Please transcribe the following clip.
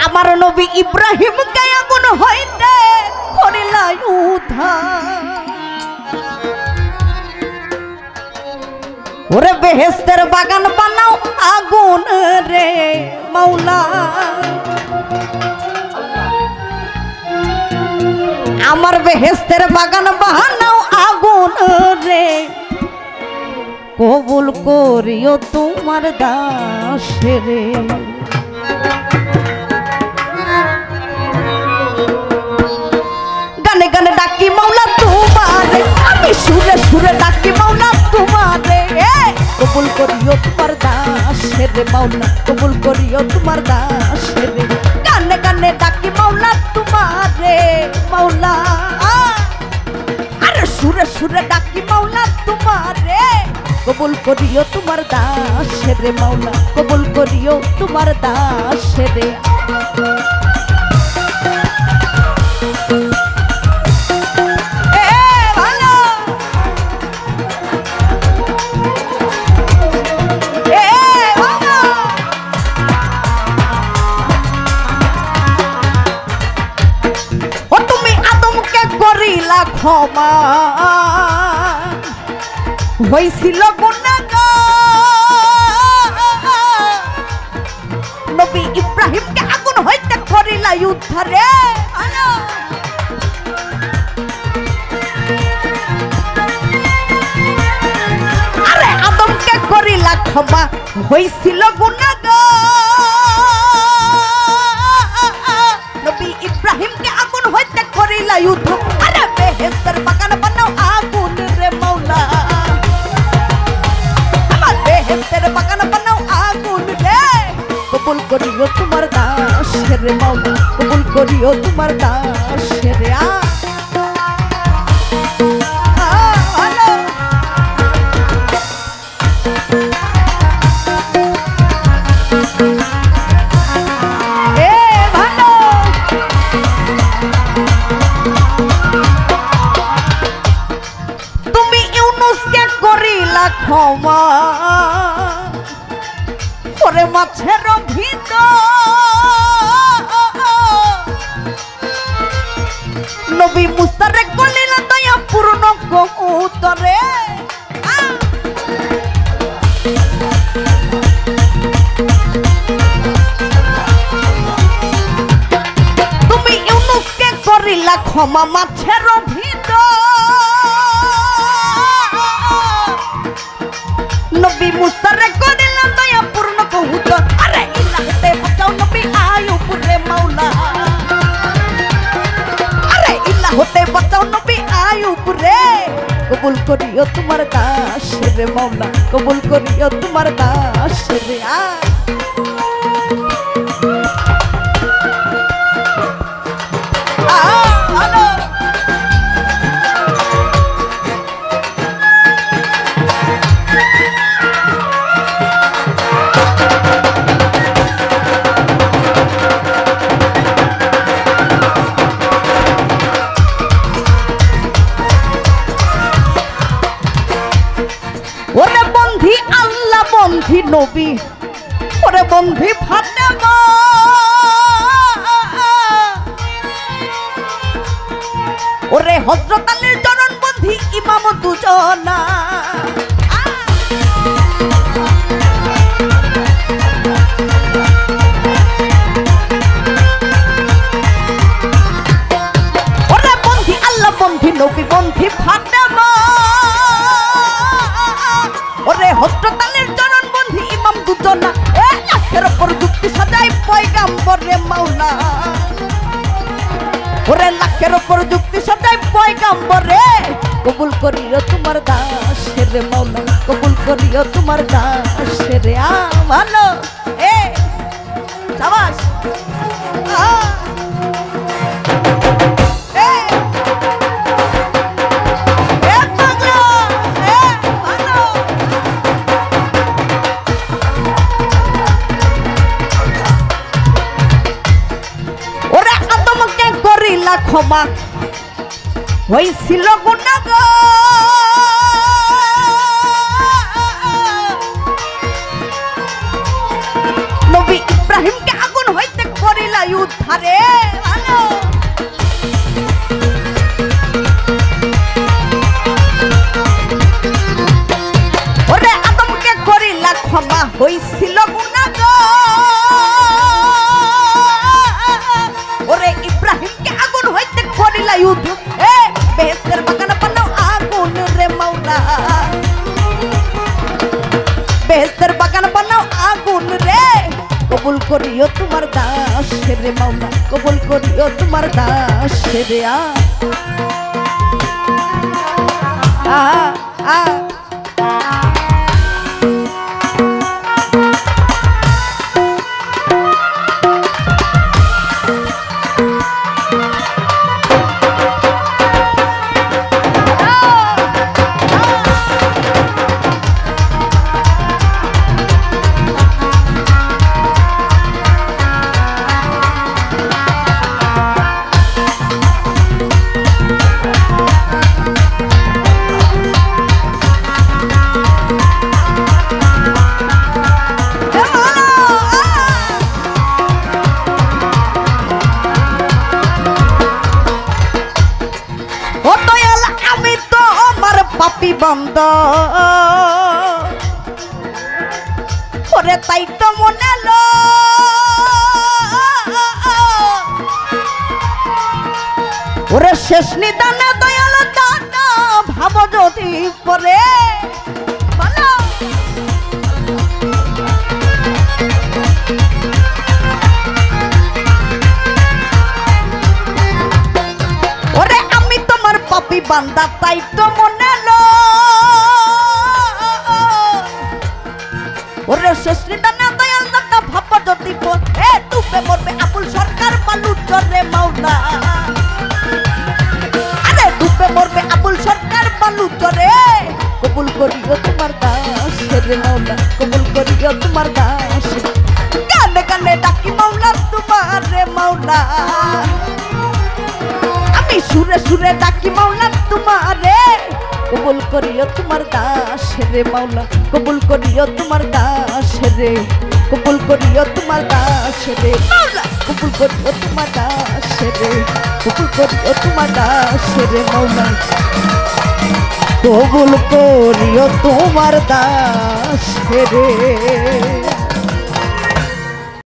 আমার নবী ইব্রাহিম কে আগুন হইতে করিলা উদ্ধার। ওরে বেহেশতের বাগান বানাও আগুন রে মাওলা, আমার বেহেশতের বাগান বানাও আগুন রে, কবুল করিও তোমার দাসেরে। গানে গানে ডাকি মাওলা তোমারে, আমি সুরে সুরে ডাকি মাওলা তোমারে, কবুল করিও তোমার দাসেরে মাওলা, কবুল করিও তোমার দাসেরে। গানে গানে ডাকি মাওলা তোমারে মাওলা, আরে সুরে সুরে ডাকি মাওলা তোমারে, কবুল করিও তোমার দাসেরে মাওলা, কবুল করিও তোমার দাসেরে। ক্ষমা হয়েছিল গুনাহগার, নবী ইব্রাহিমকে আগুন হইতে করিলা উদ্ধারে। আরে আদমকে করিলা ক্ষমা হয়েছিল গুনাহগার, নবী ইব্রাহিমকে আগুন হইতে করিলা উদ্ধার। আরে বেহেশতের বাগান বানাও আগুন রে মাওলা, আমার বেহেশতের বাগান বানাও আগুন রে, কবুল করিও তোমার দাসেরে মাওলা, কবুল করিও তোমার দাসেরে। ক্ষমা ওরে মাছের ভিতর, নবী মুস্তারে কলিলা দয়া পূর্ণ কবুতরে। তুমি ইউনুসকে করিলা ক্ষমা মাছের ভিতর, নবী মুসারে করিলাম দয়া পূর্ণ কবুতর। আরে ইল্লাহ হতে বাঁচাও নবী আয়ুব রে মাওলা, আরে ইল্লাহ হতে বাঁচাও নবী আয়ুব রে, কবুল করিও তোমার দাসেরে মাওলা, কবুল করিও তোমার দাসেরে। ওরে বন্ধি আল্লাহ বন্ধি নবী, ওরে বন্ধি ফাতেমা, ওরে হযরত আলীর চরণ বন্ধি ইমাম দুজনা। ওরে বন্ধি আল্লাহ বন্ধি নবী বন্ধি ফাতেমা, ওরে হযরত আলীর চরণ বন্ধি ইমাম দুজনা। লাখের উপর যুক্তি সাজাই পয়গাম্বর রে মাওলা, ওরে লাখের উপর যুক্তি সাজাই পয়গাম্বর রে, কবুল করিও তোমার দাসেরে মাওলা, কবুল করিও তোমার দাসেরে। ভালো শাবাশ। ক্ষমা হয়েছিল গুনাহগার, নবী ইব্রাহিমকে আগুন হইতে করিলা করিলাই উদ্ধারে ভালো ওরে আদমকে করিলা ক্ষমা হইছিল গুনাহগার ওরে ইব্রাহিমকে আগুন হইতে করিলা ইউদ এ বেহেশতের বাগান বানাও আগুন রে মাওলা বেহেশতের বাগান বানাও আগুন রে কবুল করিও তোমার দাস রে মাওলা কবুল করিও তোমার দাস রে আ পাপি বন্ধ ওরে তাই তো মনে লো ওরে শেষ নিদানে দয়াল দাদা ভাব যদি পরে বলো ওরে আমি তোমার পাপি বান্দা তাই তো মনে লো ওরে শেষ নিদানে দয়াল দাদা ভাব যদি পরে ডুবে মরবে আবুল সরকার বালু চরে মাওলা আরে ডুবে মরবে আবুল সরকার বালু চরে কবুল করিও তোমার দাস রে মাওলা কবুল করিও তোমার দাস কানে কানে ডাকি মাওলা তোমার রে মাওলা আমি সুরে সুরে ডাকি মাওলা তোমারে কবুল করিও তোমার দাস রে মাওলা কবুল করিও তোমার দাস রে কবুল করিও তোমার দাস রে মাওলা কবুল করিও তোমার দাস রে কবুল করিও তোমার দাস রে মাওলা কবুল করিও তোমার দাস রে